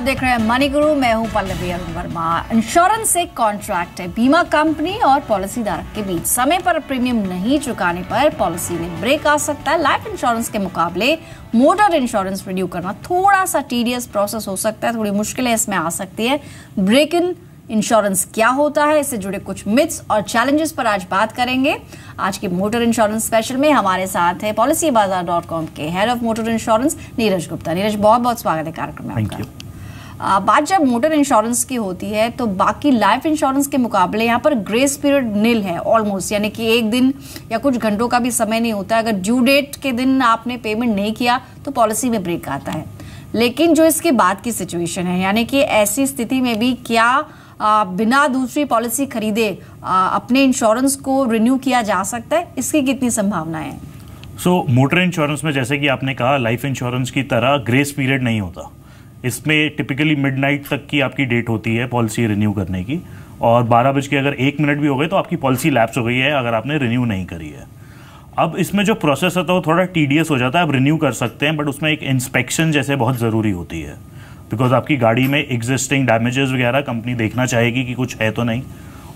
आप देख रहे हैं मनी गुरु। मैं हूं पल्लवी वर्मा। इंश्योरेंस एक कॉन्ट्रैक्ट है बीमा कंपनी और पॉलिसी धारक के बीच। समय पर प्रीमियम नहीं चुकाने पर पॉलिसी में ब्रेक आ सकता है। लाइफ इंश्योरेंस के मुकाबले मोटर इंश्योरेंस रिन्यू करना थोड़ा सा टीडियस प्रोसेस हो सकता है, थोड़ी मुश्किलें इसमें आ सकती है। ब्रेक इन इंश्योरेंस क्या होता है, इससे जुड़े कुछ मिथ्स और चैलेंजेस पर आज बात करेंगे। आज के मोटर इंश्योरेंस स्पेशल में हमारे साथ है policybazaar.com के head of motor insurance Neeraj Gupta. Neeraj, बहुत बहुत स्वागत है कार्यक्रम में आपका। बात जब मोटर इंश्योरेंस की होती है तो बाकी लाइफ इंश्योरेंस के मुकाबले यहाँ पर ग्रेस पीरियड नील है ऑलमोस्ट, यानी कि एक दिन या कुछ घंटों का भी समय नहीं होता है। अगर ड्यू डेट के दिन आपने पेमेंट नहीं किया तो पॉलिसी में ब्रेक आता है। लेकिन जो इसके बाद की सिचुएशन है, यानी कि ऐसी स्थिति में भी क्या बिना दूसरी पॉलिसी खरीदे अपने इंश्योरेंस को रिन्यू किया जा सकता है, इसकी कितनी संभावनाएं हैं? मोटर इंश्योरेंस में जैसे कि आपने कहा, लाइफ इंश्योरेंस की तरह ग्रेस पीरियड नहीं होता। इसमें टिपिकली मिडनाइट तक की आपकी डेट होती है पॉलिसी रिन्यू करने की, और 12 भी हो गए तो आपकी पॉलिसी लैप्स हो गई है अगर आपने रिन्यू नहीं करी है। अब इसमें जो प्रोसेस होता है वो थोड़ा टीडियस हो जाता है। आप रिन्यू कर सकते हैं, बट उसमें एक इंस्पेक्शन जैसे बहुत ज़रूरी होती है, बिकॉज आपकी गाड़ी में एग्जिस्टिंग डैमेजेस वगैरह कंपनी देखना चाहेगी कि कुछ है तो नहीं,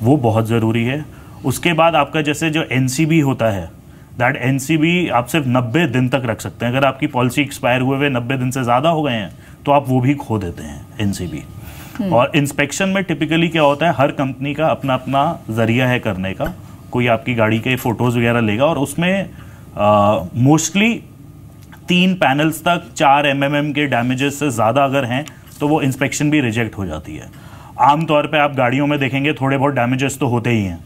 वो बहुत ज़रूरी है। उसके बाद आपका जैसे जो एनसीबी होता है, दैट एनसीबी आप सिर्फ 90 दिन तक रख सकते हैं। अगर आपकी पॉलिसी एक्सपायर हुए 90 दिन से ज़्यादा हो गए हैं तो आप वो भी खो देते हैं एनसीबी। और इंस्पेक्शन में टिपिकली क्या होता है, हर कंपनी का अपना अपना जरिया है करने का। कोई आपकी गाड़ी के फोटोज़ वगैरह लेगा और उसमें मोस्टली 3 पैनल्स तक 4 mm के डैमेजेस से ज़्यादा अगर हैं तो वो इंस्पेक्शन भी रिजेक्ट हो जाती है। आमतौर पे आप गाड़ियों में देखेंगे थोड़े बहुत डैमेजेस तो होते ही हैं।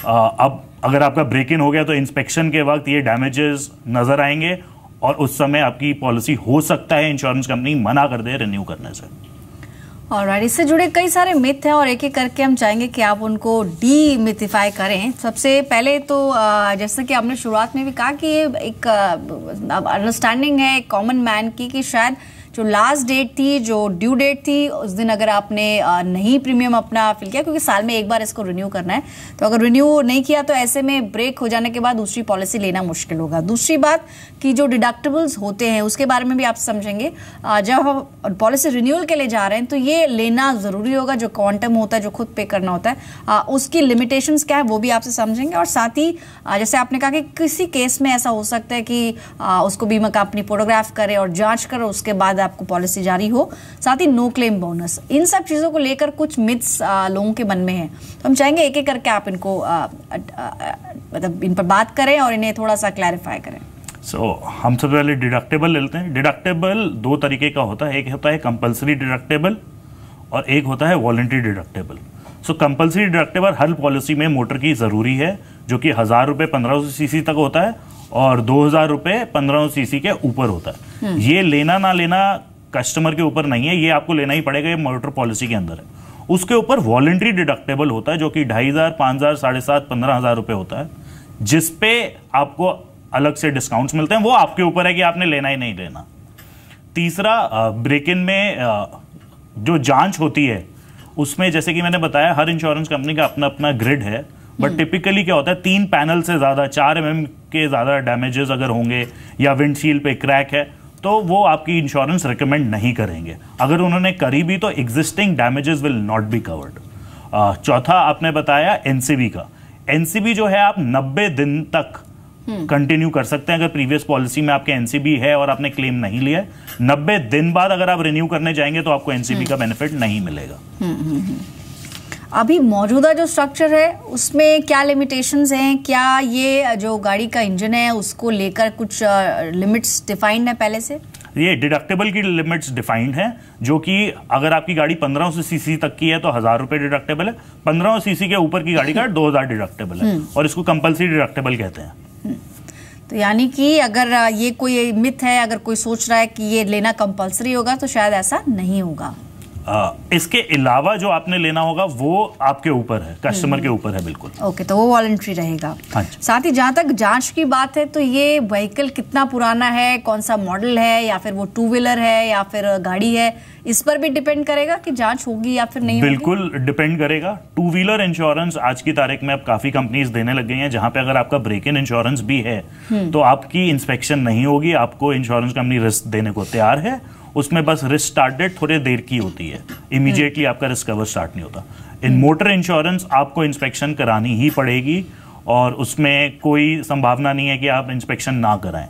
अब अगर आपका ब्रेक इन हो गया तो इंस्पेक्शन के वक्त ये डैमेजेस नज़र आएंगे और उस समय आपकी पॉलिसी हो सकता है इंश्योरेंस कंपनी मना कर दे रिन्यू करने से। ऑलराइट, इससे जुड़े कई सारे मिथ हैं और एक एक करके हम चाहेंगे कि आप उनको डीमिथिफाई करें। सबसे पहले तो जैसे कि आपने शुरुआत में भी कहा कि ये एक अंडरस्टैंडिंग है कॉमन मैन की कि शायद जो लास्ट डेट थी, जो ड्यू डेट थी, उस दिन अगर आपने नहीं प्रीमियम अपना फिल किया, क्योंकि साल में एक बार इसको रिन्यू करना है, तो अगर रिन्यू नहीं किया तो ऐसे में ब्रेक हो जाने के बाद दूसरी पॉलिसी लेना मुश्किल होगा। दूसरी बात कि जो डिडक्टिबल्स होते हैं उसके बारे में भी आप समझेंगे। जब हम पॉलिसी रिन्यूअल के लिए जा रहे हैं तो ये लेना ज़रूरी होगा। जो क्वांटम होता है, जो खुद पे करना होता है, उसकी लिमिटेशंस क्या है वो भी आपसे समझेंगे। और साथ ही जैसे आपने कहा कि किसी केस में ऐसा हो सकता है कि उसको बीमा कंपनी फोटोग्राफ करे और जाँच करे, उसके बाद आपको पॉलिसी जारी हो। साथ ही नो क्लेम बोनस, इन सब चीजों को लेकर कुछ मिथ्स लोगों के मन में है, तो हम चाहेंगे एक एक करके आप इनको मतलब इन पर बात करें और इन्हें थोड़ा सा क्लैरिफाई करें। हम सबसे पहले डिडक्टेबल लेते हैं। डिडक्टेबल 2 तरीके का होता है, एक होता है कंपल्सरी डिडक्टेबल और एक होता है वॉलंटरी डिडक्टेबल। कंपल्सरी डिडक्टेबल हर पॉलिसी में मोटर की ज़रूरी है, जो कि 1000 रुपये 1500 सीसी तक होता है और 2000 रुपये 1500 सीसी के ऊपर होता है। ये लेना ना लेना कस्टमर के ऊपर नहीं है, ये आपको लेना ही पड़ेगा, ये मोटर पॉलिसी के अंदर है। उसके ऊपर वॉलंटरी डिडक्टेबल होता है, जो कि 2500, 5000, 7500, 15000 रुपये होता है, जिसपे आपको अलग से डिस्काउंट्स मिलते हैं। वो आपके ऊपर है कि आपने लेना ही नहीं लेना। तीसरा, ब्रेक इन में जो जांच होती है उसमें जैसे कि मैंने बताया, हर इंश्योरेंस कंपनी का अपना अपना ग्रिड है, बट टिपिकली क्या होता है, 3 पैनल से ज़्यादा, 4 mm के ज़्यादा डैमेजेस अगर होंगे या विंडशील्ड पे क्रैक है तो वो आपकी इंश्योरेंस रिकमेंड नहीं करेंगे। अगर उन्होंने करी भी तो existing damages will not be covered. चौथा आपने बताया एनसीबी का। एनसीबी जो है आप 90 दिन तक कंटिन्यू कर सकते हैं अगर प्रीवियस पॉलिसी में आपके एनसीबी है और आपने क्लेम नहीं लिया। 90 दिन बाद अगर आप रिन्यू करने जाएंगे तो आपको एनसीबी का बेनिफिट नहीं मिलेगा। अभी मौजूदा जो स्ट्रक्चर है उसमें क्या लिमिटेशंस हैं? क्या ये जो गाड़ी का इंजन है उसको लेकर कुछ लिमिट्स डिफाइंड है पहले से? ये डिडक्टेबल की लिमिट्स डिफाइंड है, जो कि अगर आपकी गाड़ी 1500 सीसी तक की है तो 1000 रुपये डिडक्टेबल है, 1500 सीसी के ऊपर की गाड़ी का 2000 डिडक्टेबल है, और इसको कंपल्सरी डिडक्टेबल कहते हैं। तो यानी कि अगर ये कोई मिथ है, अगर कोई सोच रहा है कि ये लेना कंपल्सरी होगा, तो शायद ऐसा नहीं होगा। इसके अलावा जो आपने लेना होगा वो आपके ऊपर है, कस्टमर के ऊपर है। बिल्कुल ओके, तो वो वॉलंटरी रहेगा। हाँ। साथ ही जहां तक जांच की बात है, तो ये व्हीकल कितना पुराना है, कौन सा मॉडल है, या फिर वो 2 व्हीलर है या फिर गाड़ी है, इस पर भी डिपेंड करेगा कि जांच होगी या फिर नहीं होगी। बिल्कुल डिपेंड करेगा। 2 व्हीलर इंश्योरेंस आज की तारीख में अब काफी कंपनीज देने लग गई हैं, जहां पे अगर आपका ब्रेक इन इंश्योरेंस भी है तो आपकी इंस्पेक्शन नहीं होगी, आपको इंश्योरेंस कंपनी रिस्क देने को तैयार है। उसमें बस रिस्क स्टार्ट डेट थोड़ी देर की होती है, इमीडिएटली आपका रिस्क कवर स्टार्ट नहीं होता। इन मोटर इंश्योरेंस आपको इंस्पेक्शन करानी ही पड़ेगी और उसमें कोई संभावना नहीं है कि आप इंस्पेक्शन ना कराएं।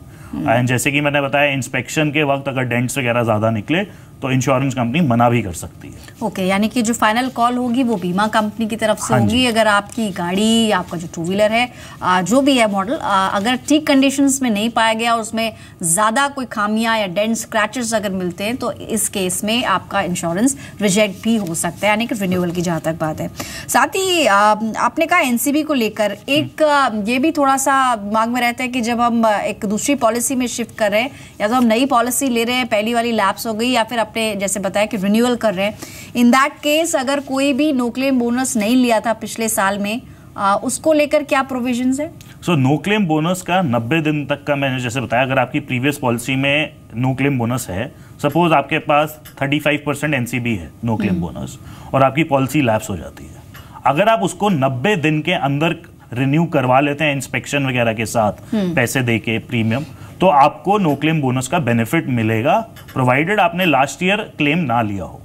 एंड जैसे कि मैंने बताया, इंस्पेक्शन के वक्त अगर डेंट्स वगैरह ज़्यादा निकले तो इंश्योरेंस कंपनी मना भी कर सकती है। ओके, यानी कि जो फाइनल कॉल होगी वो बीमा कंपनी की तरफ से होगी। अगर आपकी गाड़ी या आपका जो टू व्हीलर है जो भी है मॉडल, अगर ठीक कंडीशंस में नहीं पाया गया और उसमें ज़्यादा कोई खामियां या डेंट स्क्रैचेस अगर मिलते हैं तो इस केस में आपका इंश्योरेंस रिजेक्ट भी हो सकता है, यानी कि रिन्यूअल की जहाँ तक बात है। साथ ही आपने कहा एनसीबी को लेकर एक ये भी थोड़ा सा दिमाग में रहता है कि जब हम एक दूसरी पॉलिसी में शिफ्ट कर रहे हैं या तो हम नई पॉलिसी ले रहे हैं, पहली वाली लैप्स हो गई, या फिर अपने जैसे बताया कि रिन्यूअल कर रहे हैं, इन दैट केस अगर कोई भी नो क्लेम बोनस नहीं लिया था पिछले साल में, उसको लेकर क्या प्रोविजंस है? सो नो क्लेम बोनस का 90 दिन तक का, मैंने जैसे बताया, अगर आपकी प्रीवियस पॉलिसी में नो क्लेम बोनस है, सपोज आपके पास 35% एनसीबी है नो क्लेम बोनस और आपकी पॉलिसी लैप्स हो जाती है, अगर आप उसको 90 दिन के अंदर रिन्यू करवा लेते हैं इंस्पेक्शन वगैरह के साथ पैसे दे के प्रीमियम, तो आपको नो क्लेम बोनस का बेनिफिट मिलेगा, प्रोवाइडेड आपने लास्ट ईयर क्लेम ना लिया हो।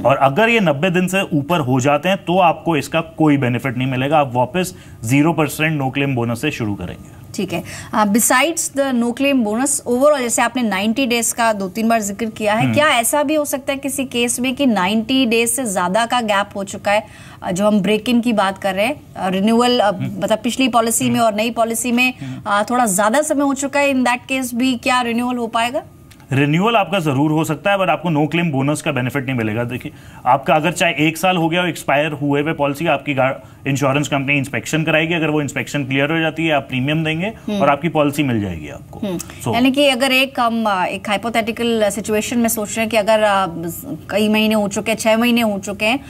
और अगर ये 90 दिन से ऊपर हो जाते हैं तो आपको इसका कोई बेनिफिट नहीं मिलेगा, आप वापस 0% नो क्लेम बोनस से शुरू करेंगे। ठीक है, besides the no claim bonus overall, जैसे आपने 90 डेज का 2-3 बार जिक्र किया है, क्या ऐसा भी हो सकता है किसी केस में कि 90 डेज से ज्यादा का गैप हो चुका है, जो हम ब्रेक इन की बात कर रहे हैं, रिन्यूअल मतलब पिछली पॉलिसी में और नई पॉलिसी में थोड़ा ज्यादा समय हो चुका है, इन दैट केस भी क्या रिन्यूअल हो पाएगा? रिन्यूअल आपका जरूर हो सकता है, बट आपको नो क्लेम बोनस का बेनिफिट नहीं मिलेगा। देखिए, आपका अगर चाहे 1 साल हो गया और एक्सपायर हुए हुए पॉलिसी, आपकी इंश्योरेंस कंपनी इंस्पेक्शन कराएगी, अगर वो इंस्पेक्शन क्लियर हो जाती है आप प्रीमियम देंगे और आपकी पॉलिसी मिल जाएगी आपको। यानी कि अगर हम एक हाइपोथेटिकल सिचुएशन में सोच रहे हैं कि अगर कई महीने हो चुके हैं, 6 महीने हो चुके हैं,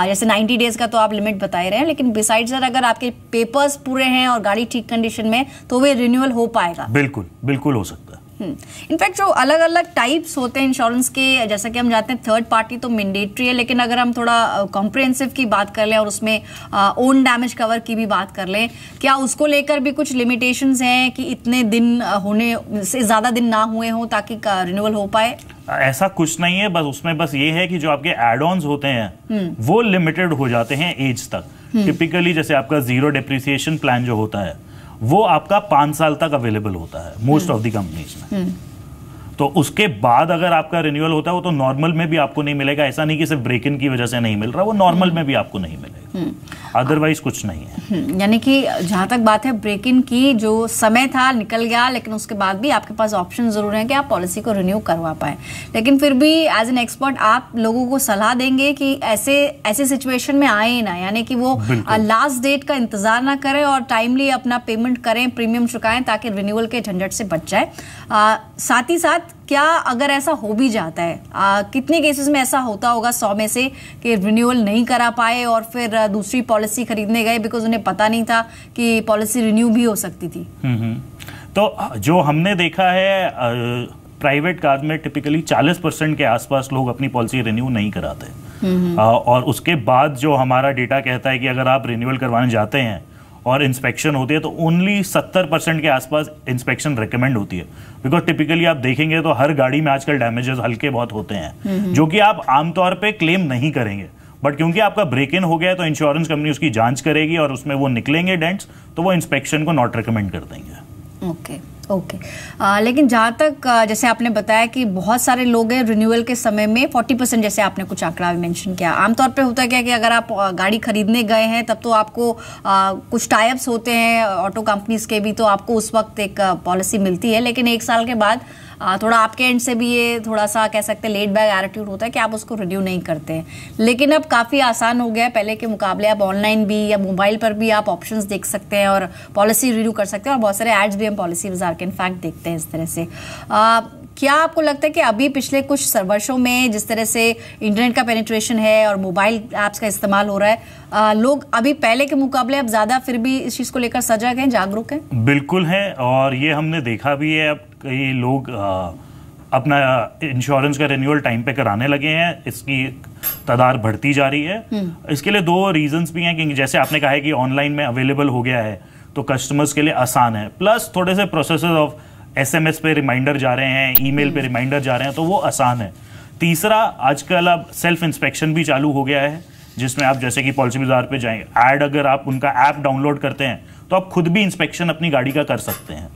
जैसे 90 डेज का तो आप लिमिट बता ही रहे हैं, लेकिन बिसाइड्स अगर आपके पेपर्स पूरे हैं और गाड़ी ठीक कंडीशन में, तो वे रिन्यूअल हो पाएगा? बिल्कुल बिल्कुल हो सकता है। इनफैक्ट जो अलग अलग टाइप्स होते हैं इंश्योरेंस के, जैसा कि हम जानते हैं थर्ड पार्टी तो मैंडेटरी है, लेकिन अगर हम थोड़ा कॉम्प्रिहेंसिव की बात कर लें और उसमें ओन डैमेज कवर की भी बात कर लें, क्या उसको लेकर भी कुछ लिमिटेशंस हैं कि इतने दिन होने से ज्यादा दिन ना हुए हों ताकि रिन्यूअल हो पाए? ऐसा कुछ नहीं है, बस उसमें बस ये है कि जो आपके एड ऑन्स होते हैं वो लिमिटेड हो जाते हैं एज तक। टिपिकली जैसे आपका 0 डेप्रिसिएशन प्लान जो होता है वो आपका 5 साल तक अवेलेबल होता है मोस्ट ऑफ द कंपनीज में। तो उसके बाद अगर आपका रिन्यूअल होता है वो तो नॉर्मल में भी आपको नहीं मिलेगा, ऐसा नहीं कि सिर्फ ब्रेक इन की वजह से नहीं मिल रहा, वो नॉर्मल में भी आपको नहीं मिलेगा, अदरवाइज कुछ नहीं है। यानी कि जहां तक बात है ब्रेक इन की, जो समय था निकल गया, लेकिन उसके बाद भी आपके पास ऑप्शन जरूर है कि आप पॉलिसी को रिन्यू करवा पाए। लेकिन फिर भी एज एन एक्सपर्ट आप लोगों को सलाह देंगे कि ऐसे सिचुएशन में आए ना, यानी कि वो लास्ट डेट का इंतजार ना करें और टाइमली अपना पेमेंट करें, प्रीमियम चुकाएं ताकि रिन्यूअल के झंझट से बच जाए। साथ ही साथ क्या अगर ऐसा हो भी जाता है, कितने केसेस में ऐसा होता होगा 100 में से कि रिन्यूअल नहीं करा पाए और फिर दूसरी पॉलिसी खरीदने गए बिकॉज उन्हें पता नहीं था कि पॉलिसी रिन्यू भी हो सकती थी? तो जो हमने देखा है प्राइवेट कार में टिपिकली 40% के आसपास लोग अपनी पॉलिसी रिन्यू नहीं कराते। और उसके बाद जो हमारा डेटा कहता है कि अगर आप रिन्यूअल करवाने जाते हैं और इंस्पेक्शन होती है तो ओनली 70% के आसपास इंस्पेक्शन रिकमेंड होती है। बिकॉज टिपिकली आप देखेंगे तो हर गाड़ी में आजकल डैमेजेस हल्के बहुत होते हैं जो कि आप आमतौर पे क्लेम नहीं करेंगे, बट क्योंकि आपका ब्रेक इन हो गया है तो इंश्योरेंस कंपनी उसकी जांच करेगी और उसमें वो निकलेंगे डेंट्स, तो वो इंस्पेक्शन को नॉट रिकमेंड कर देंगे। ओके। लेकिन जहाँ तक जैसे आपने बताया कि बहुत सारे लोग हैं रिन्यूअल के समय में 40%, जैसे आपने कुछ आंकड़ा भी मेंशन किया, आमतौर पे होता है क्या कि अगर आप गाड़ी खरीदने गए हैं तब तो आपको कुछ टाइप्स होते हैं ऑटो कंपनीज के भी, तो आपको उस वक्त एक पॉलिसी मिलती है, लेकिन 1 साल के बाद थोड़ा आपके एंड से भी ये थोड़ा सा कह सकते हैं लेट बैक एटीट्यूड होता है कि आप उसको रिन्यू नहीं करते हैं। लेकिन अब काफ़ी आसान हो गया है पहले के मुकाबले, आप ऑनलाइन भी या मोबाइल पर भी आप ऑप्शंस देख सकते हैं और पॉलिसी रिन्यू कर सकते हैं, और बहुत सारे एड्स भी हम पॉलिसी बाजार के इनफैक्ट देखते हैं इस तरह से। क्या आपको लगता है कि अभी पिछले कुछ वर्षों में जिस तरह से इंटरनेट का पेनिट्रेशन है और मोबाइल ऐप्स का इस्तेमाल हो रहा है, लोग अभी पहले के मुकाबले अब ज़्यादा फिर भी इस चीज़ को लेकर सजग हैं, जागरूक हैं? बिल्कुल है, और ये हमने देखा भी है, अब कई लोग अपना इंश्योरेंस का रिन्यूअल टाइम पे कराने लगे हैं, इसकी तादाद बढ़ती जा रही है। इसके लिए 2 रीजंस भी हैं कि जैसे आपने कहा है कि ऑनलाइन में अवेलेबल हो गया है तो कस्टमर्स के लिए आसान है, प्लस थोड़े से प्रोसेस ऑफ SMS पे रिमाइंडर जा रहे हैं, ईमेल पे रिमाइंडर जा रहे हैं, तो वो आसान है। तीसरा, आजकल अब सेल्फ इंस्पेक्शन भी चालू हो गया है, जिसमें आप जैसे कि पॉलिसी बाजार पे जाएंगे, अगर आप उनका ऐप डाउनलोड करते हैं तो आप खुद भी इंस्पेक्शन अपनी गाड़ी का कर सकते हैं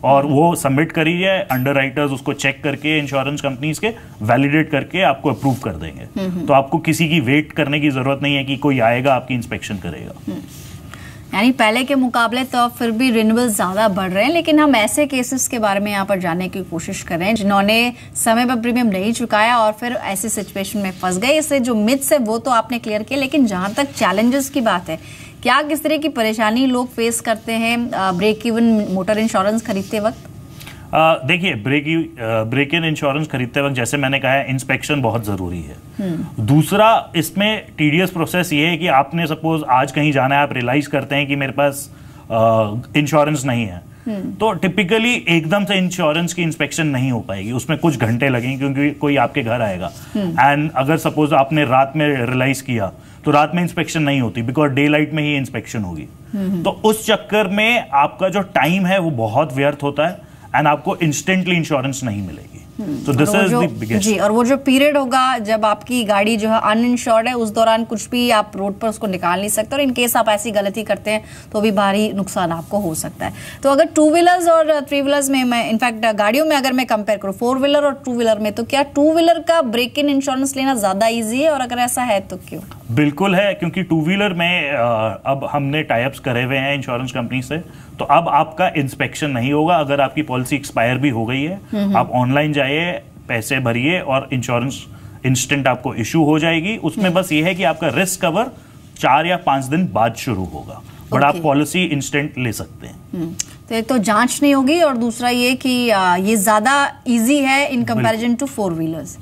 और वो सबमिट करिए, अंडरराइटर्स उसको चेक करके इंश्योरेंस कंपनीज के वैलिडेट करके आपको अप्रूव कर देंगे। तो आपको किसी की वेट करने की जरूरत नहीं है कि कोई आएगा आपकी इंस्पेक्शन करेगा। यानी पहले के मुकाबले तो फिर भी रिन्यूअल ज्यादा बढ़ रहे हैं, लेकिन हम ऐसे केसेस के बारे में यहाँ पर जानने की कोशिश कर रहे हैं जिन्होंने समय पर प्रीमियम नहीं चुकाया और फिर ऐसी सिचुएशन में फंस गए। इससे जो मिथ्स है वो तो आपने क्लियर किया, लेकिन जहां तक चैलेंजेस की बात है, क्या किस तरह की परेशानी लोग फेस करते हैं ब्रेक इवन मोटर इंश्योरेंस खरीदते वक्त? देखिए, ब्रेक इन इंश्योरेंस खरीदते वक्त जैसे मैंने कहा है, इंस्पेक्शन बहुत जरूरी है। दूसरा, इसमें टीडीएस प्रोसेस ये है कि आपने सपोज आज कहीं जाना है, आप रियलाइज करते हैं कि मेरे पास इंश्योरेंस नहीं है, तो टिपिकली एकदम से इंश्योरेंस की इंस्पेक्शन नहीं हो पाएगी, उसमें कुछ घंटे लगेंगे क्योंकि कोई आपके घर आएगा। एंड अगर सपोज आपने रात में रियलाइज किया तो रात में इंस्पेक्शन नहीं होती, बिकॉज डे लाइट में ही इंस्पेक्शन होगी। तो उस चक्कर में आपका जो टाइम है वो बहुत व्यर्थ होता है एंड आपको इंस्टेंटली इंश्योरेंस नहीं मिलेगी। तो दिस इज द बिगेस्ट। जी, और वो जो पीरियड होगा जब आपकी गाड़ी जो है अनइंश्योर्ड है, उस दौरान कुछ भी आप रोड पर उसको निकाल नहीं सकते, और इन केस आप ऐसी गलती करते हैं तो भी भारी नुकसान आपको हो सकता है। तो अगर टू व्हीलर्स और थ्री व्हीलर्स में, मैं इनफैक्ट गाड़ियों में अगर मैं कंपेयर करूँ फोर व्हीलर और टू व्हीलर में, तो क्या टू व्हीलर का ब्रेक इन इंश्योरेंस लेना ज्यादा ईजी है, और अगर ऐसा है तो क्यों? बिल्कुल है, क्योंकि टू व्हीलर में अब हमने टाइप्स करे हुए हैं इंश्योरेंस कंपनी से, तो अब आपका इंस्पेक्शन नहीं होगा। अगर आपकी पॉलिसी एक्सपायर भी हो गई है, आप ऑनलाइन जाइए, पैसे भरिए और इंश्योरेंस इंस्टेंट आपको इशू हो जाएगी। उसमें बस ये है कि आपका रिस्क कवर 4 या 5 दिन बाद शुरू होगा, बट आप पॉलिसी इंस्टेंट ले सकते हैं। तो एक तो जांच नहीं होगी, और दूसरा ये कि ये ज्यादा इजी है in comparison to four wheelers.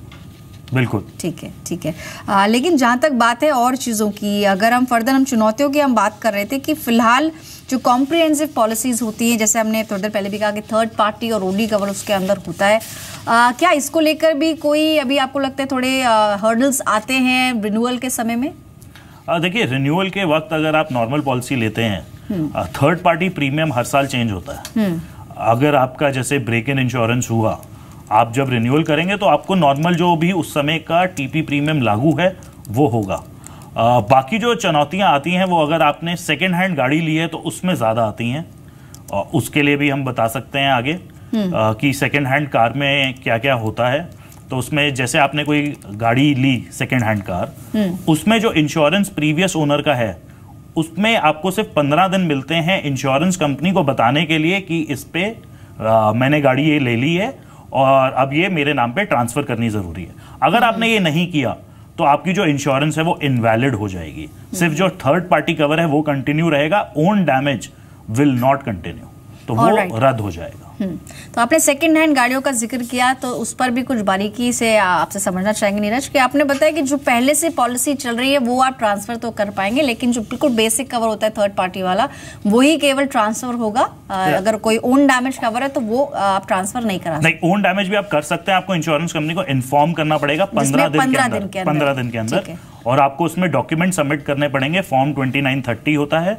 बिल्कुल ठीक है, ठीक है। लेकिन जहां तक बात है और चीजों की, अगर हम फर्दर हम चुनौतियों की हम बात कर रहे थे कि फिलहाल जो कॉम्प्रिहेंसिव पॉलिसीज होती हैं, जैसे हमने थोड़ी देर पहले भी कहा कि थर्ड पार्टी और ओडी कवर उसके अंदर होता है, क्या इसको लेकर भी कोई अभी आपको लगता है थोड़े हर्डल्स आते हैं रिन्यूअल के समय में? देखिए, रिन्यूअल के वक्त अगर आप नॉर्मल पॉलिसी लेते हैं, थर्ड पार्टी प्रीमियम हर साल चेंज होता है। अगर आपका जैसे ब्रेक इन इंश्योरेंस हुआ, आप जब रिन्यूअल करेंगे तो आपको नॉर्मल जो भी उस समय का टीपी प्रीमियम लागू है वो होगा। बाकी जो चुनौतियां आती हैं वो अगर आपने सेकेंड हैंड गाड़ी ली है तो उसमें ज़्यादा आती हैं, उसके लिए भी हम बता सकते हैं आगे कि सेकेंड हैंड कार में क्या क्या होता है। तो उसमें जैसे आपने कोई गाड़ी ली सेकेंड हैंड कार, उसमें जो इंश्योरेंस प्रीवियस ओनर का है उसमें आपको सिर्फ 15 दिन मिलते हैं इंश्योरेंस कंपनी को बताने के लिए कि इस पे मैंने गाड़ी ये ले ली है और अब ये मेरे नाम पे ट्रांसफर करनी जरूरी है। अगर आपने ये नहीं किया तो आपकी जो इंश्योरेंस है वो इनवैलिड हो जाएगी। सिर्फ जो थर्ड पार्टी कवर है वो कंटिन्यू रहेगा, own damage will not continue, तो वो रद्द हो जाएगा। तो आपने सेकंड हैंड गाड़ियों का जिक्र किया, तो उस पर भी कुछ बारीकी से आपसे समझना चाहेंगे नीरज, कि आपने बताया कि जो पहले से पॉलिसी चल रही है वो आप ट्रांसफर तो कर पाएंगे, लेकिन जो बिल्कुल बेसिक कवर होता है थर्ड पार्टी वाला, वही केवल ट्रांसफर होगा। अगर कोई ओन डैमेज कवर है तो वो आप ट्रांसफर नहीं करा सकते। नहीं, ओन डैमेज भी आप कर सकते हैं, आपको इंश्योरेंस कंपनी को इन्फॉर्म करना पड़ेगा 15 दिन के अंदर, और आपको उसमें डॉक्यूमेंट सबमिट करने पड़ेंगे। फॉर्म 2930 होता है,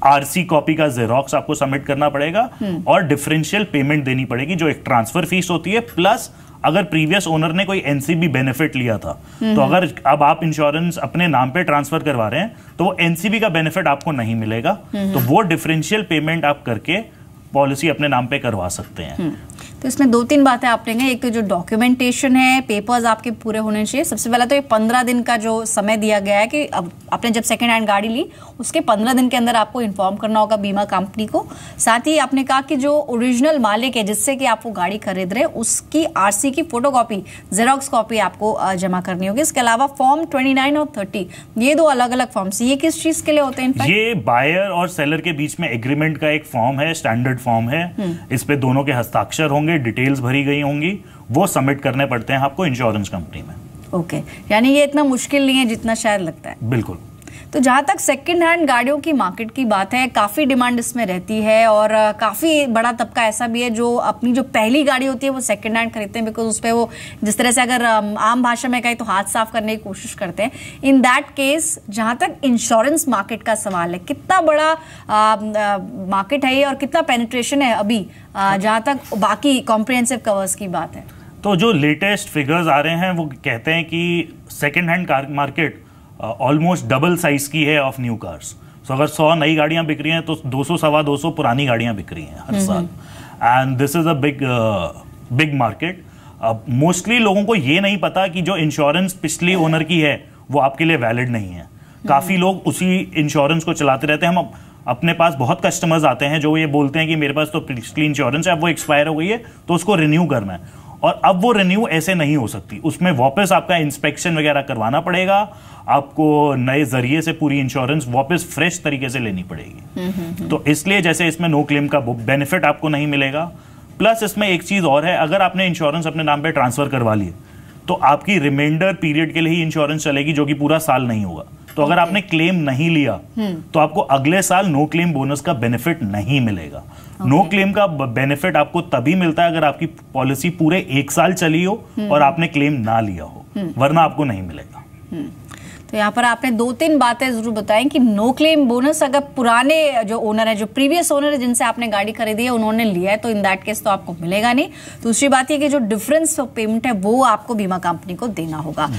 आरसी कॉपी का जेरोक्स आपको सबमिट करना पड़ेगा, और डिफरेंशियल पेमेंट देनी पड़ेगी जो एक ट्रांसफर फीस होती है, प्लस अगर प्रीवियस ओनर ने कोई एनसीबी बेनिफिट लिया था, तो अगर अब आप इंश्योरेंस अपने नाम पे ट्रांसफर करवा रहे हैं तो वो एनसीबी का बेनिफिट आपको नहीं मिलेगा, तो वो डिफरेंशियल पेमेंट आप करके पॉलिसी अपने नाम पे करवा सकते हैं। तो इसमें 2-3 बातें आप लेंगे। एक तो जो डॉक्यूमेंटेशन है, पेपर्स आपके पूरे होने चाहिए। सबसे पहला तो ये 15 दिन का जो समय दिया गया है कि अब आपने जब सेकेंड हैंड गाड़ी ली उसके 15 दिन के अंदर आपको इन्फॉर्म करना होगा बीमा कंपनी को। साथ ही आपने कहा कि जो ओरिजिनल मालिक है जिससे कि आप वो गाड़ी खरीद रहे हैं उसकी आरसी की फोटोकॉपी, जेरोक्स कॉपी आपको जमा करनी होगी। इसके अलावा फॉर्म 29 और 30, ये 2 अलग अलग फॉर्म्स, ये किस चीज के लिए होते हैं? ये बायर और सेलर के बीच में एग्रीमेंट का एक फॉर्म है, स्टैंडर्ड फॉर्म है। इस पे दोनों के हस्ताक्षर होंगे, डिटेल्स भरी गई होंगी, वो सबमिट करने पड़ते हैं आपको इंश्योरेंस कंपनी में। ओके, यानी ये इतना मुश्किल नहीं है जितना शायद लगता है। बिल्कुल। तो जहाँ तक सेकंड हैंड गाड़ियों की मार्केट की बात है, काफ़ी डिमांड इसमें रहती है और काफ़ी बड़ा तबका ऐसा भी है जो अपनी जो पहली गाड़ी होती है वो सेकंड हैंड खरीदते हैं, बिकॉज उस पर वो जिस तरह से अगर आम भाषा में कहें तो हाथ साफ करने की कोशिश करते हैं। इन दैट केस जहाँ तक इंश्योरेंस मार्केट का सवाल है, कितना बड़ा मार्केट है ये और कितना पेनिट्रेशन है अभी जहाँ तक बाकी कॉम्प्रिहेंसिव कवर्स की बात है? तो जो लेटेस्ट फिगर्स आ रहे हैं वो कहते हैं कि second hand car market almost double size की है ऑफ न्यू कार्स। सो अगर 100 नई गाड़ियां बिक रही हैं तो 200 सवा 200 पुरानी गाड़ियां बिक रही हैं हर साल। And this is a big market. Mostly लोगों को ये नहीं पता कि जो इंश्योरेंस पिछली ओनर की है वो आपके लिए वैलिड नहीं है। काफी लोग उसी इंश्योरेंस को चलाते रहते हैं। हम अपने पास बहुत कस्टमर्स आते हैं जो ये बोलते हैं कि मेरे पास तो पिछली इंश्योरेंस है, अब वो एक्सपायर हो गई है तो उसको रिन्यू करना है। और अब वो रिन्यू ऐसे नहीं हो सकती, उसमें वापस आपका इंस्पेक्शन वगैरह करवाना पड़ेगा, आपको नए जरिए से पूरी इंश्योरेंस वापस फ्रेश तरीके से लेनी पड़ेगी। तो इसलिए जैसे इसमें नो क्लेम का बेनिफिट आपको नहीं मिलेगा। प्लस इसमें एक चीज और है, अगर आपने इंश्योरेंस अपने नाम पे ट्रांसफर करवा ली तो आपकी रिमाइंडर पीरियड के लिए ही इंश्योरेंस चलेगी, जो कि पूरा साल नहीं होगा। तो अगर आपने क्लेम नहीं लिया तो आपको अगले साल नो क्लेम बोनस का बेनिफिट नहीं मिलेगा। नो क्लेम का बेनिफिट आपको तभी मिलता है अगर आपकी पॉलिसी पूरे 1 साल चली हो और आपने क्लेम ना लिया हो, वरना आपको नहीं मिलेगा। तो यहाँ पर आपने 2-3 बातें जरूर बताएं कि नो क्लेम बोनस अगर पुराने जो ओनर है, जो प्रीवियस ओनर है जिनसे आपने गाड़ी खरीदी है, उन्होंने लिया है तो इन दैट केस तो आपको मिलेगा नहीं। दूसरी बात ये कि जो डिफरेंस पेमेंट है वो आपको बीमा कंपनी को देना होगा।